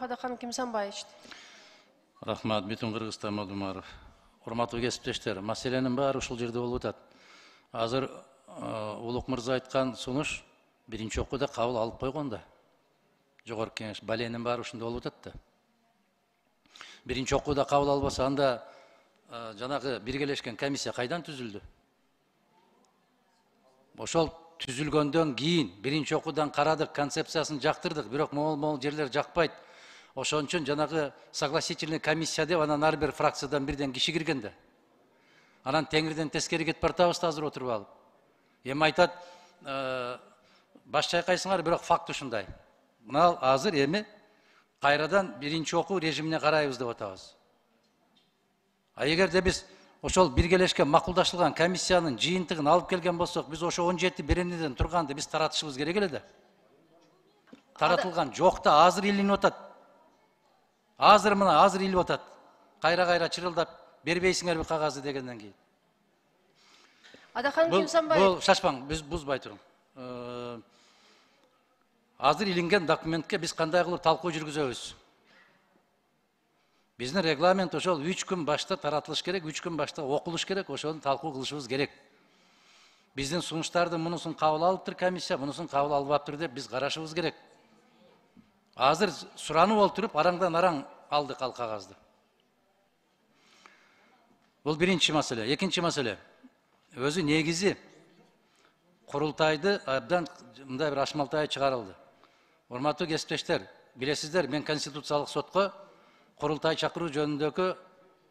Кадахан Кимсанбаевич. Рахмат, бүтін Кыргызстан Мадумаров. Урматтуу кесиптештер, маселенин баары ушул жерде болуп атат. Азыр Улук мырза айткан сунуш биринчи окууда кабыл алып койгон да. Жогорку Кеңеш баленин баары ушунда болуп атат да. Биринчи окууда кабыл албаса анда жанагы биргелешкен комиссия кайдан түзүлдү? Ошол түзүлгөндөн кийин биринчи окуудан карадык, концепциясын жактырдык, бирок могул жерлер жакпайт. Ошон үчүн жанагы согласительный комиссия деп анан ар бир фракциядан бирден киши кирген да. Анан теңирден тескери кетип бартабыз да азыр отуруп алып. Эми айтат, баш чайкайсыңар, бирок факт ушундай. Мына азыр эми кайрадан биринчи окуу режимине карайбыз деп атабыз. А эгерде биз ошол биргелешкен макулдашылган комиссиянын жыйынтыгын алып келген болсок, биз ошо 17 беренеден турганды биз таратышыбыз керек эле да. Таратылган жок да, азыр илинип атат. Азыр мына азыр илип атат. Кайра чырылдап бербейсиңерби кагазды дегенден кийин. Адахан Кимсанбаев. Бул шашпаң, биз бузбай турун. Азыр илинген документке биз кандай кылып талкуу жүргүзөбүз? Биздин регламент ошол 3 күн башта таратылыш керек, 3 күн башта окулуш керек, ошону талкуу кылышыбыз керек. Биздин сунуштардын мунусун кабыл алыптыр комиссия, мунусун кабыл албаптыр деп биз карашыбыз керек. Азыр суранып олтуруп, араңдан араң алдык ал кагазды. Бул биринчи маселе. Экинчи маселе. Өзү негизи курултайды абдан мындай бир ашмалтай чыгарылды. Урматтуу кесиптештер, билесиздер, мен Конституциялык сотко курултай чакыруу жөнүндөгү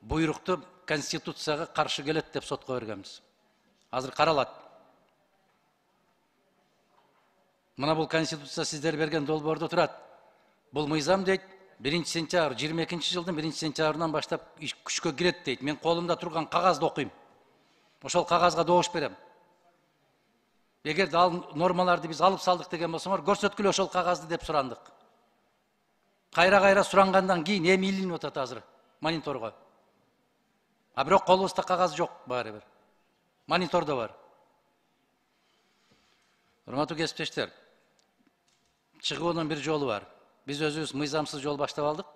буйрукту Конституцияга каршы келет деп сотко бергенбиз. Азыр каралат. Мына бул Конституция сиздер берген долбоордо турат. Бул мыйзам дейт, 1 сентябрь 22 жылдын 1 сентябрынан баштап күчкө кирет дейт. Мен колумда турган кагазды окуйм. Ошол кагазга добуш берем. Эгерде ал нормаларды биз алып салдык деген болсоңор, көрсөткүлө ошол кагазды деп сурандык. Кайра сурангандан кийин эми илинип атат азыр мониторго. А бирок колубузда кагаз жок баары бир. Монитордо бар. Урматтуу кесиптештер, чыгуунун бир жолу бар. Биз өзүбүз мыйзамсыз жол баштап алдык.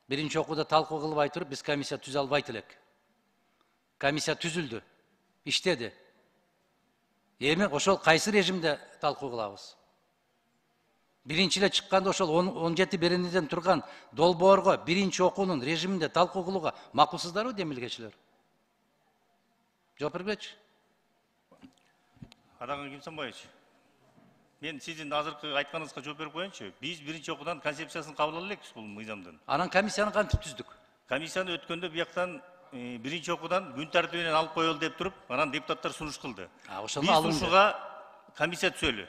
Биринчи окууда талкуу кылбай туруп, биз комиссия түзө албайт элек. Комиссия түзүлдү, иштеди. Эми ошол кайсы режимде талкуу кылабыз? Биринчи эле чыкканда ошол 17 беренеден турган долбоорго биринчи окуунун режиминде талкуу кылууга макулсуздарбы демилгечилер? Жооп бергилечи. Адахан Кимсанбаевич, мен сиздин азыркы айтканыңызга жооп берип коеюнчу. Биз биринчи окуудан концепциясын кабыл ала элекпиз бул мыйзамдын. Анан комиссияны кантип түздүк? Комиссияны өткөндө бияктан биринчи окуудан күн тартибинен алып коелу деп туруп, анан депутаттар сунуш кылды. Ошону Биз алынды. ушуга комиссия түзөлү.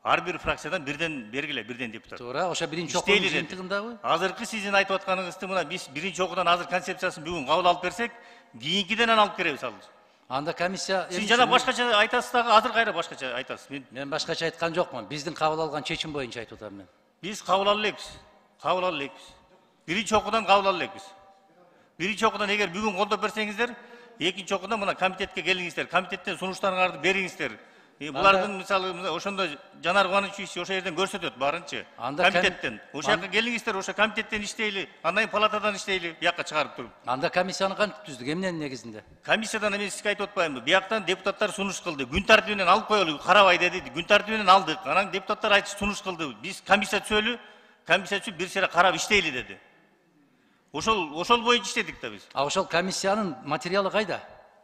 Ар бир фракциядан бирден бергиле, бирден депутат. Туура, ошо биринчи окуунун жыйынтыгындабы? Азыркы сиздин айтып атканыңызды мына биз биринчи окуудан азыр концепциясын бүгүн кабыл алып берсек, кийинкиден алып керебиз ал. Анда комиссия... Сиз жана башкача айтасыз дагы, азыр кайра башкача айтасыз. Мен башкача айткан жокмун. Биздин кабыл алган чечим боюнча айтып атам мен. Биз кабыл ала элекпиз. Кабыл ала элекпиз. Биринчи окуудан кабыл ала элекпиз. Биринчи окуудан эгер бүгүн колдоп берсеңиздер, экинчи окуудан мына комитетке келиңиздер, комитеттен сунуштарыңарды бериңиздер. Булардын мисалы ошондо Жанар Кубанович ошо жерден көрсөтөт баарынчы. Комитеттен. Ошол жака келиңиздер, ошо комитеттен иштейли, андан палатадан иштейли, бияка чыгарып туруп. Анда комиссияны кантип түздүк, эмненин негизинде? Комиссиядан мен сизге айтып атпаймынбы? Бияктан депутаттар сунуш кылды. Күн тартибинен алып коелу, карабай деди. Күн тартибинен алдык. Анан депутаттар айтты сунуш кылды. Биз комиссия түзөлү, комиссия түзүп бир сыйра карап иштейли деди. Ошол боюнча иштедик да биз. А ошол комиссиянын материалы кайда?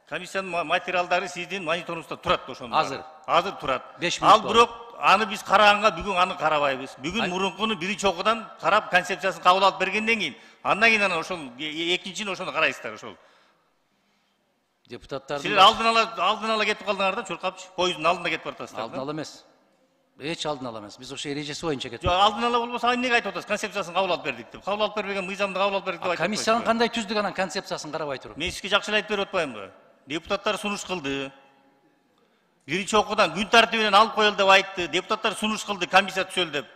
Комиссиянын материалдары сиздин мониторуңузда турат ошондо. Азыр турат. Ал бирок аны биз караганга бүгүн аны карабайбыз. Бүгүн мурункуну биринчи окуудан карап концепциясын кабыл алып бергенден кийин, андан кийин ошол экинчини ошону карайсыздар ошол. Депутаттардын Силер алдын ала кетип калдыңар да, чуркапчы. Поезддун алдында кетип бартасыздар. Алдын ала эмес. Эч алдын ала эмес. Биз ошо эрежеси боюнча кетип. Жок, алдын ала болбосо эмнеге айтып атасыз? Концепциясын кабыл алып бердик деп. Кабыл алып бербеген мыйзамды кабыл алып бердик деп айтып. Комиссияны кандай түздүк анан концепциясын карабай туруп? Мен сизге жакшы айтып берип атпаймынбы? Депутаттар сунуш кылды. Биринчи окуудан күн тартибинен алып коелу деп айтты. Депутаттар сунуш кылды, комиссия түзөлдү деп.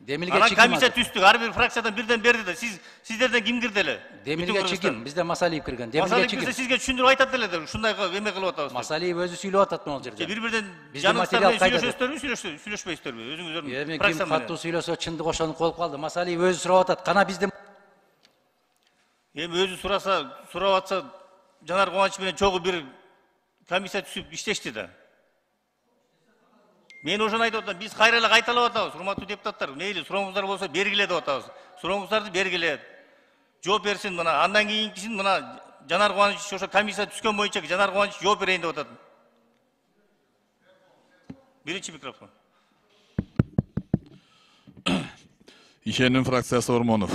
Демилге Анан чигим комиссия азыр. түздүк, ар бир фракциядан бирден берди да. Сиздерден ким кирди эле? Демилге чигим, бизде Масалиев кирген. Демилге Масалиев чигим. кирсе сизге түшүндүрүп айтат эле, ушундай эме кылып атабыз. Масалиев өзү сүйлөп атат могул жерде. Бири-бирден Бизде жаныңыздар материал менен кайда? сүйлөшөсүздөрбү, сүйлөшпөйсүздөрбү? Өзүңүздөрдүн Эми ким фракция менен. катуу сүйлөсө чындык ошону колуп калды. Масалиев өзү сурап атат. Кана бизде Эми өзү сурап атса, Жанар Кубаныч менен чогуу бир комиссия түзүп иштешти да. Мен ошону айтып атам, биз кайра эле кайталап атабыз, урматтуу депутаттар. Мейли сурооңуздар болсо бергиле деп атабыз. Сурооңуздарды бергиле. Жооп берсин мына, андан кийинкисин мына Жанар Кубаныч ошо комиссия түзгөн боюнча Жанар Кубаныч жооп берейин деп атат. Биринчи микрофон. Ишеним фракциясы Ормонов.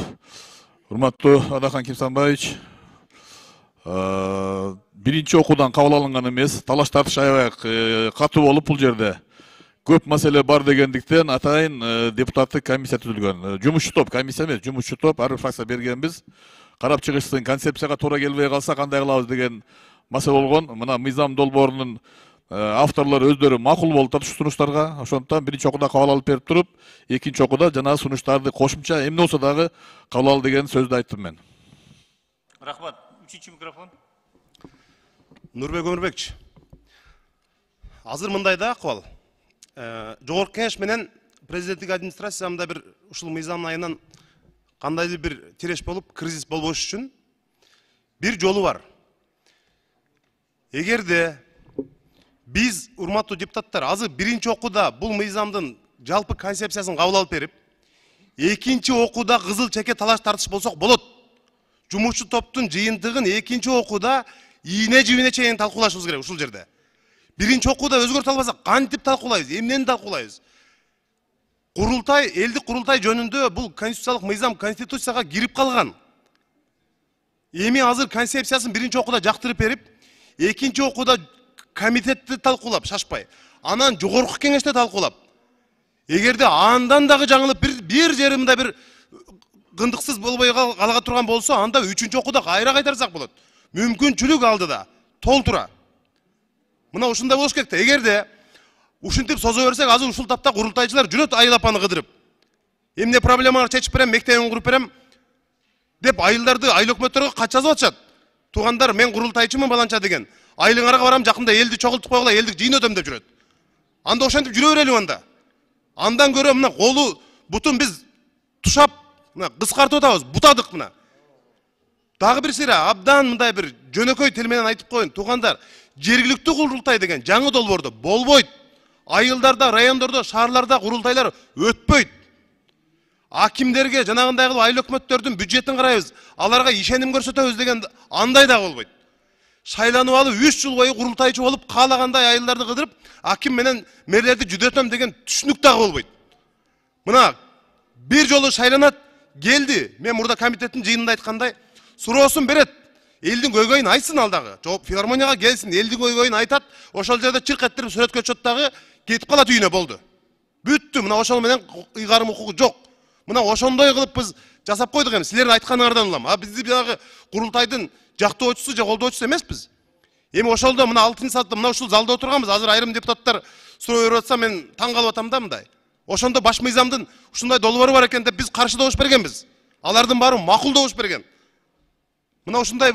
Урматтуу Адахан Кимсанбаевич, биринчи окуудан кабыл алынган эмес, талаш тартыш аябай катуу болуп бул жерде. Көп маселе бар дегендиктен атайын депутаттык комиссия түзүлгөн. Жумушчу топ, комиссия эмес, жумушчу топ, ар бир фракция бергенбиз. Карап чыгыштын концепцияга туура келбей калса кандай кылабыз деген маселе болгон. Мына мыйзам долбоорунун авторлору өздөрү макул болуп атат сунуштарга. Ошондуктан биринчи окууда кабыл алып берип туруп, экинчи окууда жана сунуштарды кошумча эмне болсо дагы кабыл ал деген сөздү айттым мен. Рахмат. Үчүнчү микрофон. Нурбек Өмүрбекчи. Азыр мындай да акыбал. Жогорку кеңеш менен президенттик администрациямда бир ушул мыйзам айынан кандайдыр бир тиреш болуп, кризис болбош үчүн бир жолу бар. Эгерде биз, урматтуу депутаттар, азыр биринчи окууда бул мыйзамдын жалпы концепциясын кабыл алып берип, экинчи окууда кызыл чеке талаш тартыш болсок болот. Жумушчу топтун жыйынтыгын экинчи окууда ийне жибине чейин талкуулашыбыз керек ушул жерде. Биринчи окууда өзгөртө албасак кантип талкуулайбыз, эмнени талкуулайбыз? Курултай, элдик курултай жөнүндө бул конституциялык мыйзам конституцияга кирип калган. Эми азыр концепциясын биринчи окууда жактырып берип, экинчи окууда комитетти талкуулап шашпай, анан жогорку кеңеште талкуулап. Эгерде андан дагы жаңылып бир жери мындай бир кындыксыз болбой кала турган болсо, анда үчүнчү окууда кайра кайтарсак болот. Мүмкүнчүлүк алдыда толтура. Мына ушундай болуш керек да. Эгерде ушинтип созо берсек, азыр ушул тапта курултайчылар жүрөт айыл-апаны кыдырып. Эмне проблемалар чечип берем, мектебин куруп берем деп айылдарды айыл өкмөттөргө кат жазып атышат. Туугандар, мен курултайчымын баланча деген. Айылыңарга барам, жакында элди чогултуп койгула, элдик жыйын өтөм деп жүрөт. Анда ошентип жүрө берели анда. Андан көрө мына колу бутун биз тушап, мына кыскартып атабыз, бутадык мына. Дагы бир сыйра абдан мындай бир жөнөкөй тил менен айтып коеюн, туугандар, жергиликтүү курултай деген жаңы долбоордо болбойт. Айылдарда, райондордо, шаарларда курултайлар өтпөйт. Акимдерге жанагындай кылып айыл өкмөттөрдүн бюджетин карайбыз, аларга ишеним көрсөтөбүз деген андай да болбойт. Шайланып алып 3 жыл бою курултайчы болуп, каалагандай айылдарды кыдырып, аким менен мэрлерди жүдөтөм деген түшүнүк да болбойт. Мына бир жолу шайланат, келди. Мен мурда комитеттин жыйынында айткандай, суроосун берет. Элдин көйгөйүн айтсын алдагы. Жооп филармонияга келсин, элдин көйгөйүн айтат. Ошол жерде чырк эттирип сүрөткө чоттагы кетип калат үйүнө болду. Бүттү. Мына ошол менен ыйгарым укугу жок. Мына ошондой кылып биз жасап койдук эми. Силердин айтканыңардан улам. Бизди биягы курултайдын жактоочусу же колдоочусу эмеспиз. Эми ошолдо мына 6-саатта мына ушул залда отурганбыз. Азыр айрым депутаттар суроо берип атса, мен таң калып атам да мындай. Ошондо баш мыйзамдын ушундай долбоору бар экен деп биз каршы добуш бергенбиз. Алардын баары макул добуш берген. Мына ушундай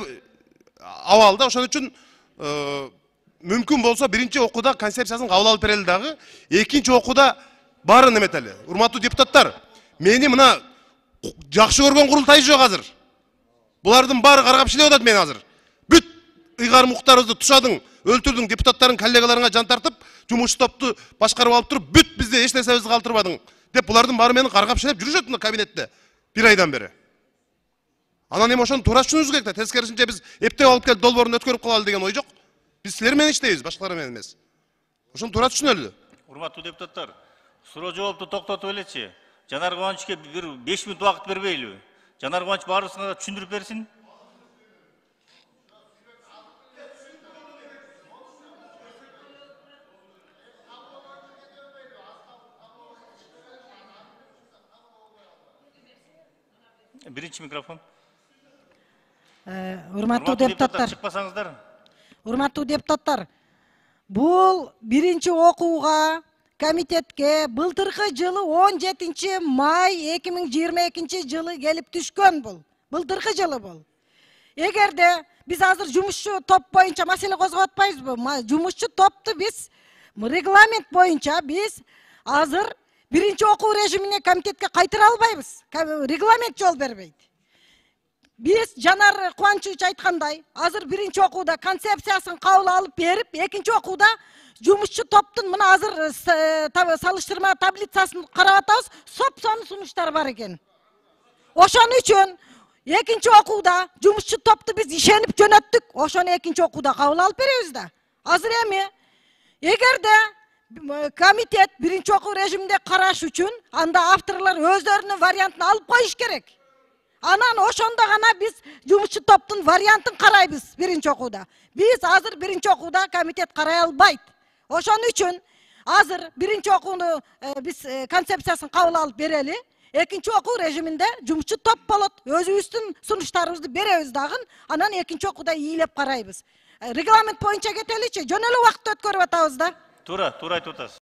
абалда, ошон үчүн мүмкүн болсо биринчи окууда концепциясын кабыл алып берели дагы, экинчи окууда баарын эметели. Урматтуу депутаттар, мени мына жакшы көргөн курултай жок азыр. Булардын баары каргап шилеп атат мени азыр. Бүт ыйгарым укуктарыбызды тушадың, өлтүрдүң, депутаттарын, коллегаларыңа жан тартып, жумушчу топту башкарып алып туруп, бүт бизде эч нерсебизди калтырбадың деп булардын баары мени каргап шилеп жүрүшөт мына кабинетте бир айдан бери. Анан эми ошону туура түшүнүшүбүз керек да. Тескерисинче биз эптеп алып келип долбоорун өткөрүп калалы деген ой жок. Биз силер менен иштейбиз, башкалар менен эмес. Ошону туура түшүнөлү. Урматтуу депутаттар, суроо жоопту токтотуп элечи. Жанар Кубанычке бир 5 мүнөт убакыт бербейлиби? Жанар Кубаныч баарысына да түшүндүрүп берсин. Биринчи микрофон. Урматтуу депутаттар, чыкпасаңыздар. урматтуу депутаттар, бул биринчи окууга комитетке былтыркы жылы 17 май 2022 жылы келип түшкөн бул. Былтыркы жылы бул. Эгерде биз азыр жумушчу топ боюнча маселе козгоп атпайбызбы? Жумушчу топту биз регламент боюнча биз азыр биринчи окуу режимине комитетке кайтара албайбыз. Регламент жол бербейт. Биз Жанар Кубанычевич айткандай, азыр биринчи окууда концепциясын кабыл алып берип, экинчи окууда жумушчу топтун мына азыр салыштырма таблицасын карап атабыз, соп-сону сунуштар бар экен. Ошон үчүн экинчи окууда жумушчу топту биз ишенип жөнөттүк. Ошону экинчи окууда кабыл алып беребиз да. Азыр эми эгерде комитет биринчи окуу режиминде караш үчүн анда авторлор өздөрүнүн вариантын алып коюш керек. Анан ошондо гана биз жумушчу топтун вариантын карайбыз биринчи окууда. Биз азыр биринчи окууда комитет карай албайт. Ошон үчүн азыр биринчи окууну биз концепциясын кабыл алып берели. Экинчи окуу режиминде жумушчу топ болот. Өзүбүздүн сунуштарыбызды беребиз дагы, анан экинчи окууда ийилеп карайбыз. Регламент боюнча кетеличи, жөн эле убакытты өткөрүп атабыз да. Туура айтып атасыз.